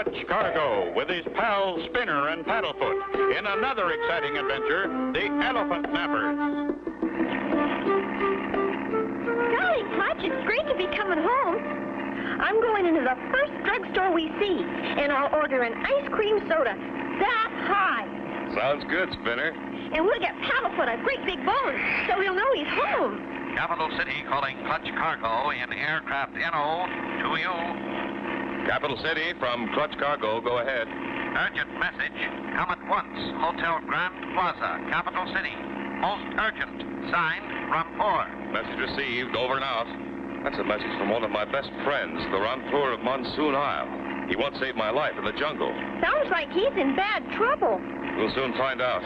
Clutch Cargo with his pals Spinner and Paddlefoot in another exciting adventure, the Elephant Nappers. Golly, Clutch, it's great to be coming home. I'm going into the first drugstore we see, and I'll order an ice cream soda that high. Sounds good, Spinner. And we'll get Paddlefoot a great big bone so he'll know he's home. Capital City calling Clutch Cargo in aircraft NO to you. Capital City from Clutch Cargo, go ahead. Urgent message. Come at once. Hotel Grand Plaza, Capital City. Most urgent. Signed, Rampur. Message received, over and out. That's a message from one of my best friends, the Rampur of Monsoon Isle. He once saved my life in the jungle. Sounds like he's in bad trouble. We'll soon find out.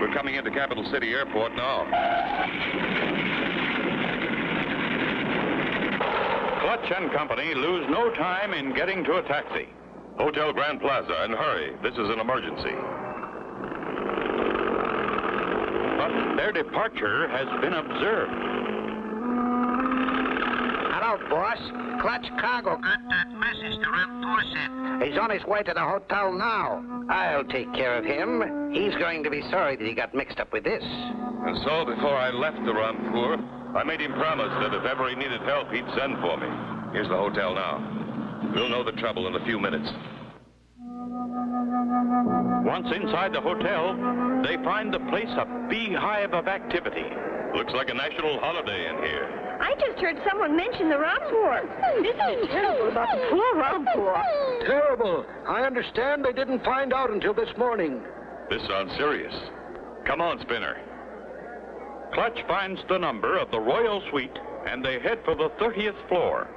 We're coming into Capital City Airport now. Clutch and company lose no time in getting to a taxi. Hotel Grand Plaza, and hurry. This is an emergency. But their departure has been observed. Hello, boss. Clutch Cargo. Got that message the Rampur sent. He's on his way to the hotel now. I'll take care of him. He's going to be sorry that he got mixed up with this. And so, before I left the Rampur, I made him promise that if ever he needed help, he'd send for me. Here's the hotel now. We'll know the trouble in a few minutes. Once inside the hotel, they find the place a beehive of activity. Looks like a national holiday in here. I just heard someone mention the Rampur. This is terrible about the poor Rampur. Terrible. I understand they didn't find out until this morning. This sounds serious. Come on, Spinner. Clutch finds the number of the Royal Suite, and they head for the 30th floor.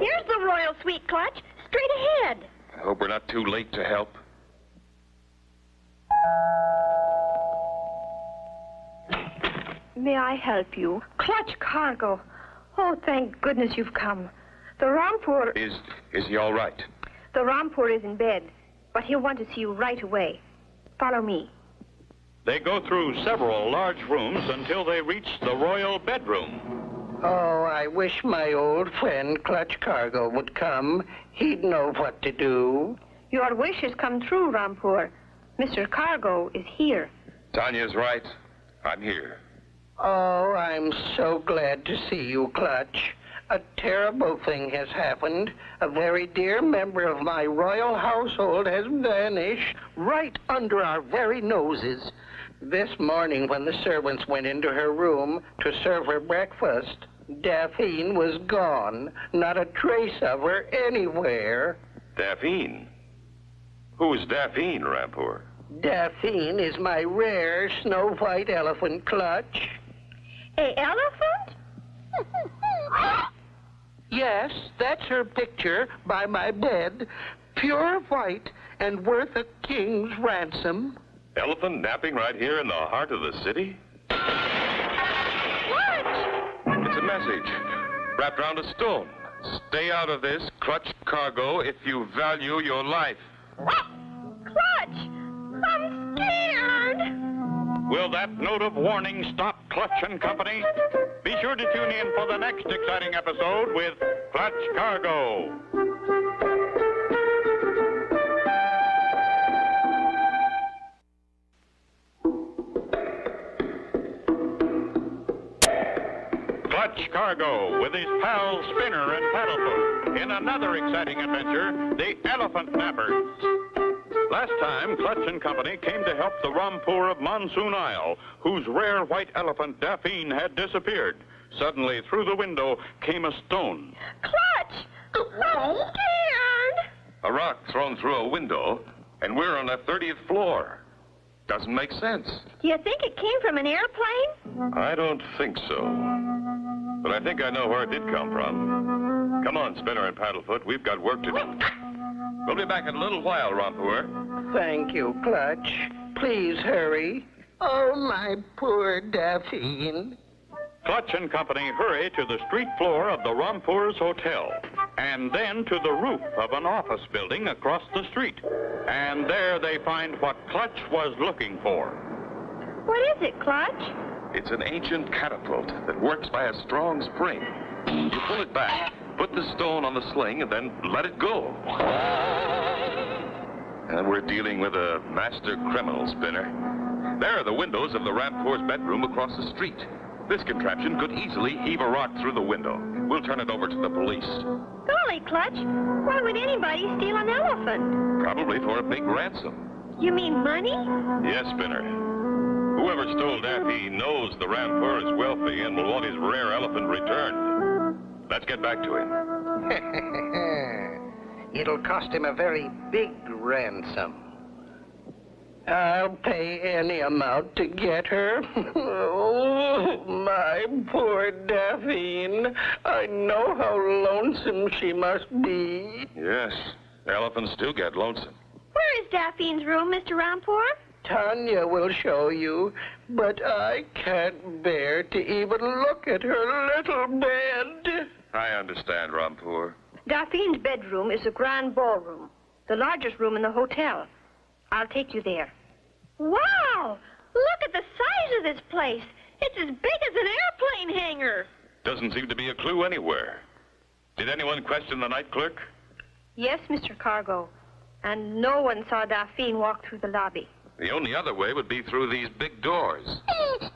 Here's the Royal Suite, Clutch. Straight ahead. I hope we're not too late to help. May I help you? Clutch Cargo. Oh, thank goodness you've come. The Rampur... Is he all right? The Rampur is in bed, but he'll want to see you right away. Follow me. They go through several large rooms until they reach the royal bedroom. Oh, I wish my old friend Clutch Cargo would come. He'd know what to do. Your wish has come true, Rampur. Mr. Cargo is here. Tanya's right. I'm here. Oh, I'm so glad to see you, Clutch. A terrible thing has happened. A very dear member of my royal household has vanished right under our very noses. This morning, when the servants went into her room to serve her breakfast, Daphne was gone. Not a trace of her anywhere. Daphne? Who's Daphne, Rampur? Daphne is my rare snow-white elephant, Clutch. A elephant? Yes, that's her picture by my bed. Pure white and worth a king's ransom. Elephant napping right here in the heart of the city? Clutch! It's a message wrapped around a stone. Stay out of this, Clutch Cargo, if you value your life. Clutch! I'm scared! Will that note of warning stop Clutch and company? Be sure to tune in for the next exciting episode with Clutch Cargo. Clutch Cargo with his pals Spinner and Paddlefoot in another exciting adventure, the Elephant Nappers. Last time, Clutch and company came to help the Rampur of Monsoon Isle, whose rare white elephant Daphne had disappeared. Suddenly, through the window, came a stone. Clutch! I'm scared! A rock thrown through a window, and we're on the 30th floor. Doesn't make sense. Do you think it came from an airplane? I don't think so. But I think I know where it did come from. Come on, Spinner and Paddlefoot. We've got work to do. We'll be back in a little while, Rampur. Thank you, Clutch. Please hurry. Oh, my poor Daphne. Clutch and company hurry to the street floor of the Rampur's hotel, and then to the roof of an office building across the street. And there they find what Clutch was looking for. What is it, Clutch? It's an ancient catapult that works by a strong spring. You pull it back, put the stone on the sling, and then let it go. And we're dealing with a master criminal, Spinner. There are the windows of the Rampour's bedroom across the street. This contraption could easily heave a rock through the window. We'll turn it over to the police. Golly, Clutch, why would anybody steal an elephant? Probably for a big ransom. You mean money? Yes, Spinner. Whoever stole Daffy knows the Rampour is wealthy and will want his rare elephant returned. Let's get back to him. It'll cost him a very big ransom. I'll pay any amount to get her. Oh, my poor Daphne. I know how lonesome she must be. Yes, elephants do get lonesome. Where is Daphne's room, Mr. Rampour? Tanya will show you, but I can't bear to even look at her little bed. I understand, Rampour. Daphne's bedroom is a grand ballroom, the largest room in the hotel. I'll take you there. Wow! Look at the size of this place. It's as big as an airplane hangar. Doesn't seem to be a clue anywhere. Did anyone question the night clerk? Yes, Mr. Cargo. And no one saw Daphne walk through the lobby. The only other way would be through these big doors. Look,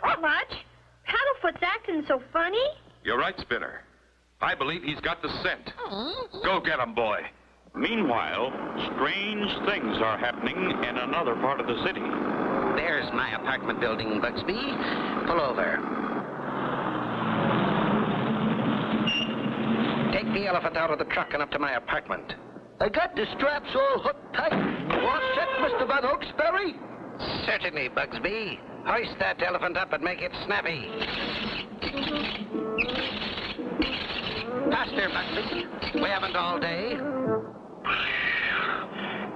Clutch. Paddlefoot's acting so funny. You're right, Spinner. I believe he's got the scent. Go get him, boy. Meanwhile, strange things are happening in another part of the city. There's my apartment building, Bugsby. Pull over. Take the elephant out of the truck and up to my apartment. I got the straps all hooked tight. All set, Mr. Van Hooksberry? Certainly, Bugsby. Hoist that elephant up and make it snappy. Faster, Bugsby. We haven't all day.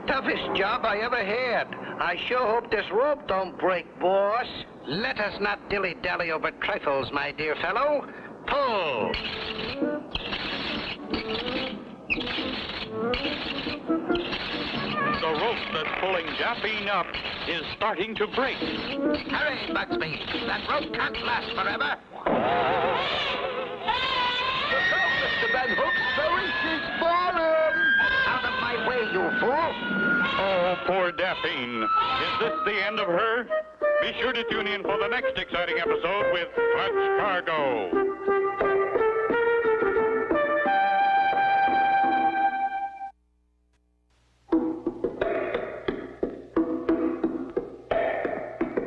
Toughest job I ever had. I sure hope this rope don't break, boss. Let us not dilly-dally over trifles, my dear fellow. Pull. The rope that's pulling Daphne up is starting to break. Hurry, Bugsby. That rope can't last forever. Look out, Mr. Van Hooksberry. She's falling. Out of my way, you fool. Oh, poor Daphne. Is this the end of her? Be sure to tune in for the next exciting episode with Clutch Cargo.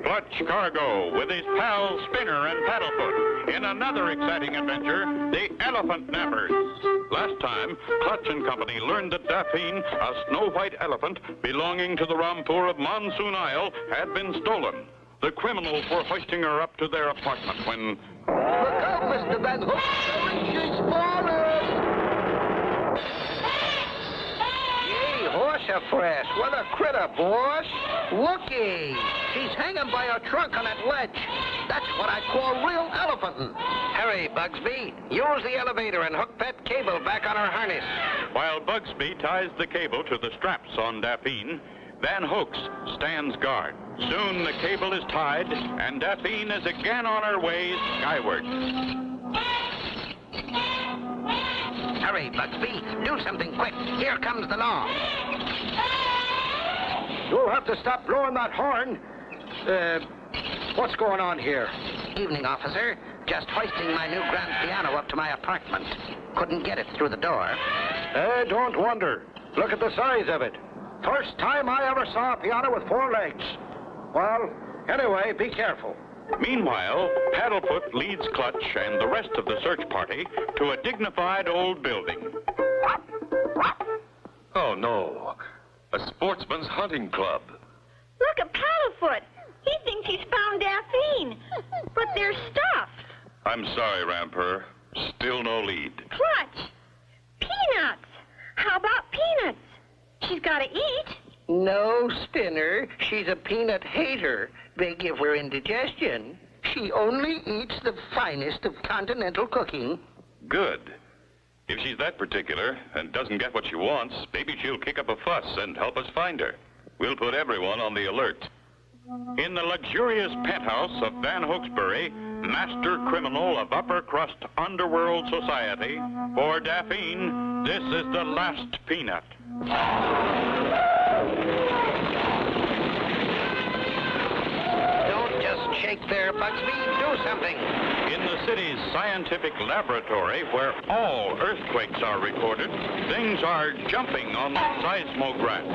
Clutch Cargo with his pals Spinner and Paddlefoot in another exciting adventure, the Elephant Nappers. Last time, Clutch and Company learned that Daphne, a snow-white elephant belonging to the Rampour of Monsoon Isle, had been stolen. The criminals were hoisting her up to their apartment when... Look out, Mr. Van Hooksberry. She's falling. Yay, horsefresh. What a critter, boss. Looky. She's hanging by her trunk on that ledge. That's what I call real elephantin'. Hurry, Bugsby. Use the elevator and hook that cable back on her harness. While Bugsby ties the cable to the straps on Daphne, Van Hooks stands guard. Soon the cable is tied, and Daphne is again on her way skyward. Hurry, Bugsby. Do something quick. Here comes the law. You'll have to stop blowing that horn. What's going on here? Evening, officer. Just hoisting my new grand piano up to my apartment. Couldn't get it through the door. Don't wonder. Look at the size of it. First time I ever saw a piano with 4 legs. Well, anyway, be careful. Meanwhile, Paddlefoot leads Clutch and the rest of the search party to a dignified old building. Oh, no. A sportsman's hunting club. Look at Paddlefoot. He thinks he's found Daphne. But they're stuffed. I'm sorry, Rampour. Still no lead. Clutch. Peanuts. How about peanuts? She's got to eat. No, Spinner. She's a peanut hater. They give her indigestion. She only eats the finest of continental cooking. Good. If she's that particular and doesn't get what she wants, maybe she'll kick up a fuss and help us find her. We'll put everyone on the alert. In the luxurious penthouse of Van Hokesbury, master criminal of upper crust underworld society, for Daphne, this is the last peanut. Don't just shake there, Bugsby. Do something. In the city's scientific laboratory, where all earthquakes are recorded, things are jumping on the seismograph.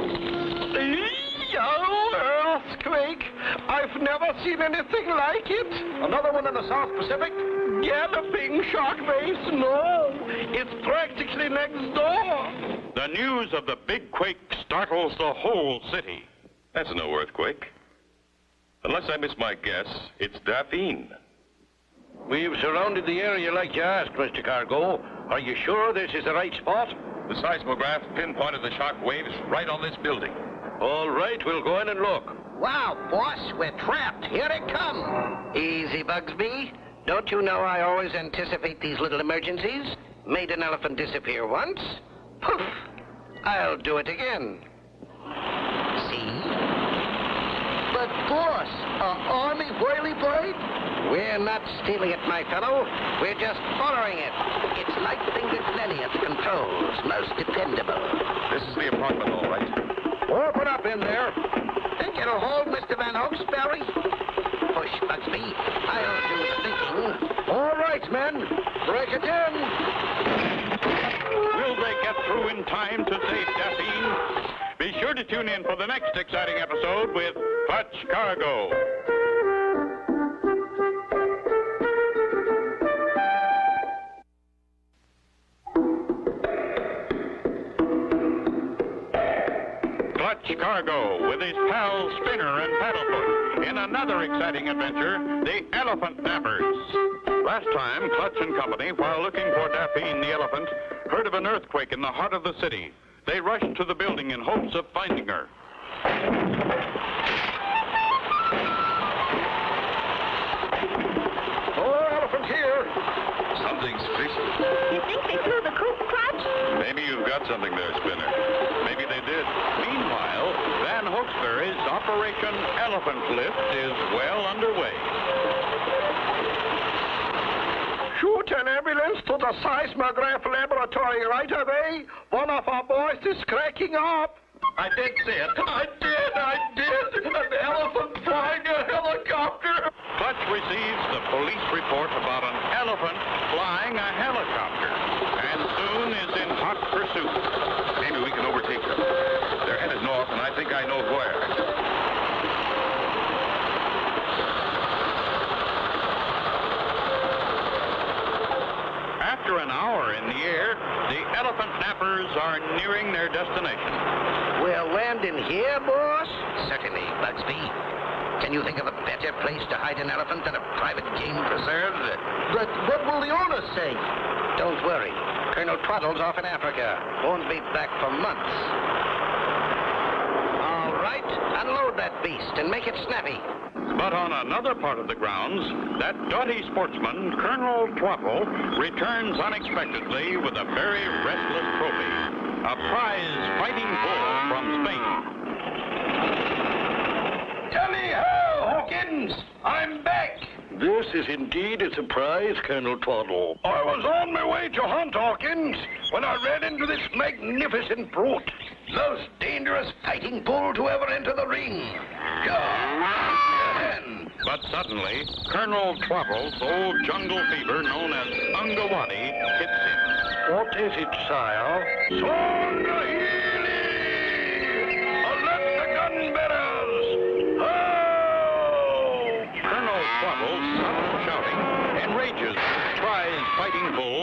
Earthquake! I've never seen anything like it. Another one in the South Pacific? Galloping shark waves? No. It's practically next door. The news of the big quake startles the whole city. That's no earthquake. Unless I miss my guess, it's Daphne. We've surrounded the area like you asked, Mr. Cargo. Are you sure this is the right spot? The seismograph pinpointed the shock waves right on this building. All right, we'll go in and look. Wow, boss, we're trapped. Here they come. Easy, Bugsby. Don't you know I always anticipate these little emergencies? Made an elephant disappear once. Poof. I'll do it again. See? But, boss, army whirly-blade? We're not stealing it, my fellow. We're just following it. It's light-fingered Lenny at the controls, most dependable. This is the apartment, all right. Open up in there. Think it'll hold, Mr. Van Hokesbury? Push, Bugsby. I'll do the thinking. All right, men. Break it in. Will they get through in time to save Daphne? Be sure to tune in for the next exciting episode with Clutch Cargo. Clutch Cargo with his pals Spinner and Paddlefoot in another exciting adventure, the Elephant Nappers. Last time, Clutch and company, while looking for Daphne the elephant, heard of an earthquake in the heart of the city. They rushed to the building in hopes of finding her. Oh, elephant here. Something's fishy. You think they threw the coop, Clutch? Maybe you've got something there, Spinner. Maybe they did. Meanwhile, Van Hokesbury's Operation Elephant Lift is well underway. Shoot an ambulance to the seismograph laboratory right away. One of our boys is cracking up. I did see it. I did. An elephant flying a helicopter. Clutch receives the police report about an elephant flying a helicopter and soon is in hot pursuit. Maybe we can overtake them. They're headed north, and I think I know where. After an hour in the air, the Elephant Nappers are nearing their destination. We're landing here, boss? Certainly, Bugsby. Can you think of a better place to hide an elephant than a private game preserve? But what will the owners say? Don't worry. Colonel Twaddle's off in Africa. Won't be back for months. All right, unload that beast and make it snappy. But on another part of the grounds, that doughty sportsman, Colonel Twaddle, returns unexpectedly with a very restless trophy, a prize fighting bull from Spain. Tally-ho, Hawkins! I'm back! This is indeed a surprise, Colonel Twaddle. I was on my way to hunt, Hawkins, when I ran into this magnificent brute. Most dangerous fighting bull to ever enter the ring. But suddenly, Colonel Twaddle's old jungle fever, known as Ungawati, hits him. What is it, sire? Swahili! Let the gun bearers! Ho! Colonel Twaddle stops shouting, enrages the prize fighting bull.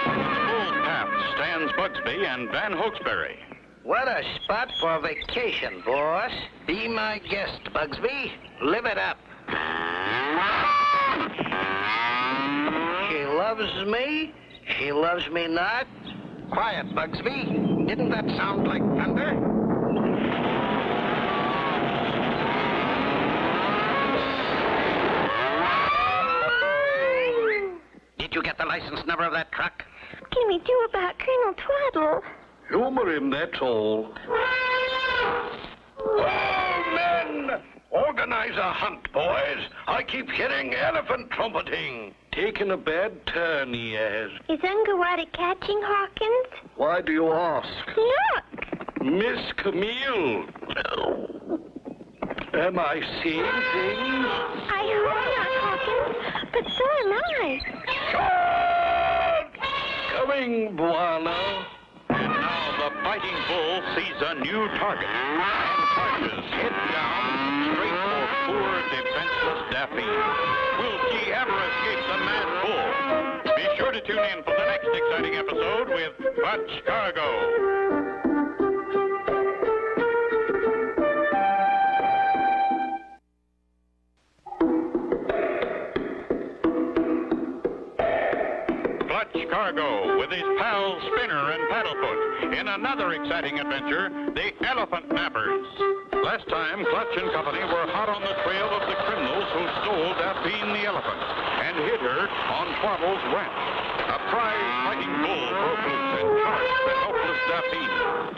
In the bull's path stands Bugsby and Van Hokesbury. What a spot for vacation, boss. Be my guest, Bugsby. Live it up. She loves me. She loves me not. Quiet, Bugsby. Didn't that sound like thunder? Did you get the license number of that truck? What can we do about Colonel Twaddle? Humor him, that's all. Oh, Organize a hunt, boys. I keep hearing elephant trumpeting. Taking a bad turn, he has. Is Ungawati catching, Hawkins? Why do you ask? Look! Miss Camille. Am I seeing things? I hope not, Hawkins, but so am I. Shot! Coming, Buana. And now the fighting bull sees a new target and charges head down straight for poor defenseless Daphne. Will she ever escape the mad bull? Be sure to tune in for the next exciting episode with Clutch Cargo. Clutch Cargo with his pals Spinner and Paddlefoot in another exciting adventure, the Elephant Nappers. Last time, Clutch and company were hot on the trail of the criminals who stole Daphne the elephant and hid her on Twaddle's ranch. A prize fighting bull broke loose and charged the helpless Daphne.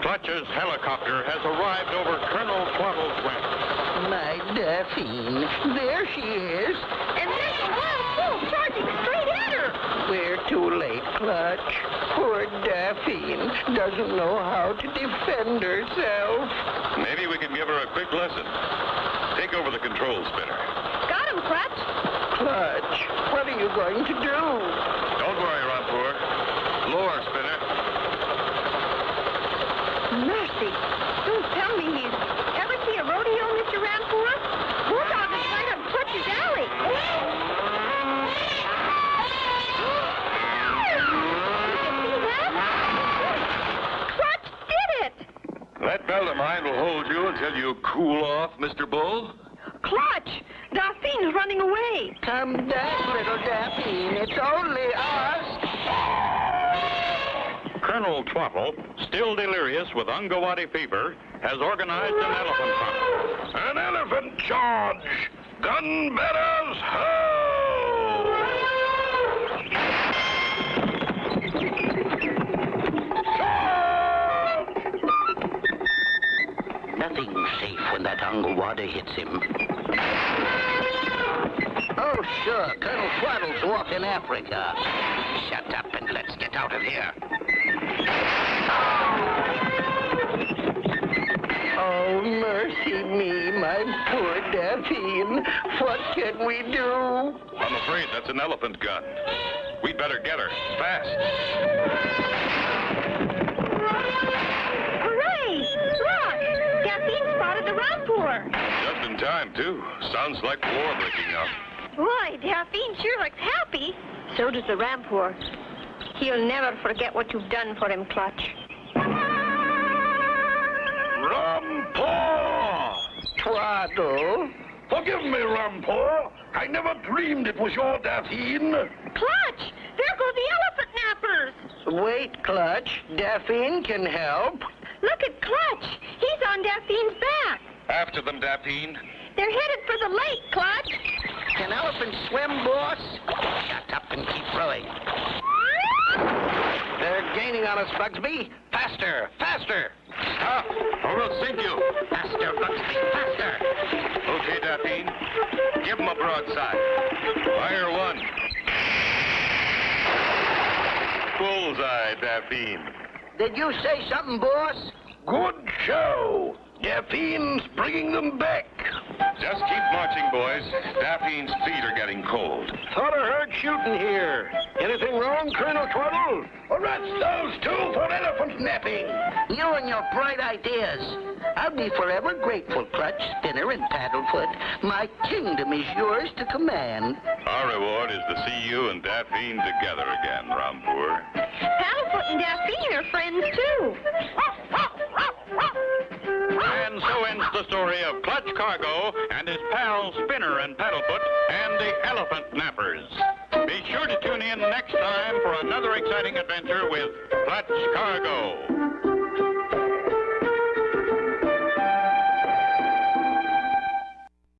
Clutch's helicopter has arrived over Colonel Twaddle's ranch. My Daphne. There she is. And there's a wild bull charging straight at her. We're too late, Clutch. Poor Daphne doesn't know how to defend herself. Maybe we can give her a quick lesson. Take over the controls, Spinner. Got him, Clutch. Clutch, what are you going to do? Don't worry, Rampur. Lower, Spinner. Mercy. Don't tell me he's... Ever see a rodeo, Mr. Rampur? Bulldog is right up Clutch's alley. Clutch did it! That belt of mine will hold you until you cool off, Mr. Bull. Clutch! Dauphine's running away. Come back, little Daphne. It's only us. Colonel Twaddle, still delirious with Ungawati fever, has organized an elephant hunt. An elephant charge! Gun bearers, ho! Nothing's safe when that Ungawati hits him. Oh, sure. Colonel Twaddle's off in Africa. Shut up and let's get out of here. Oh, mercy me, my poor Daphne. What can we do? I'm afraid that's an elephant gun. We'd better get her, fast. Hooray! Look! Daphne spotted the Rampur. Just in time, too. Sounds like war breaking out. Boy, Daphne sure looks happy. So does the Rampur. He'll never forget what you've done for him, Clutch. Rampur! Twaddle? Forgive me, Rampur. I never dreamed it was your Daphne. Clutch! There go the elephant nappers! Wait, Clutch. Daphne can help. Look at Clutch. He's on Daphne's back. After them, Daphne. They're headed for the lake, Clutch. Can elephants swim, boss? Shut up and keep rowing. They're gaining on us, Bugsby. Faster, faster. Stop, or we'll sink you. Faster, Bugsby, faster. Okay, Daphne. Give them a broadside. Fire one. Bullseye, Daphne. Did you say something, boss? Good show. Daphne's bringing them back. Just keep marching, boys. Daphne's feet are getting cold. Thought I heard shooting here. Anything wrong, Colonel Twaddle? Or that's those two for elephant napping. You and your bright ideas. I'll be forever grateful, Clutch, Spinner, and Paddlefoot. My kingdom is yours to command. Our reward is to see you and Daphne together again, Rampur. Paddlefoot and Daphne are friends, too. And so ends the story of Clutch Cargo and his pals Spinner and Paddlefoot and the Elephant Nappers. Be sure to tune in next time for another exciting adventure with Clutch Cargo.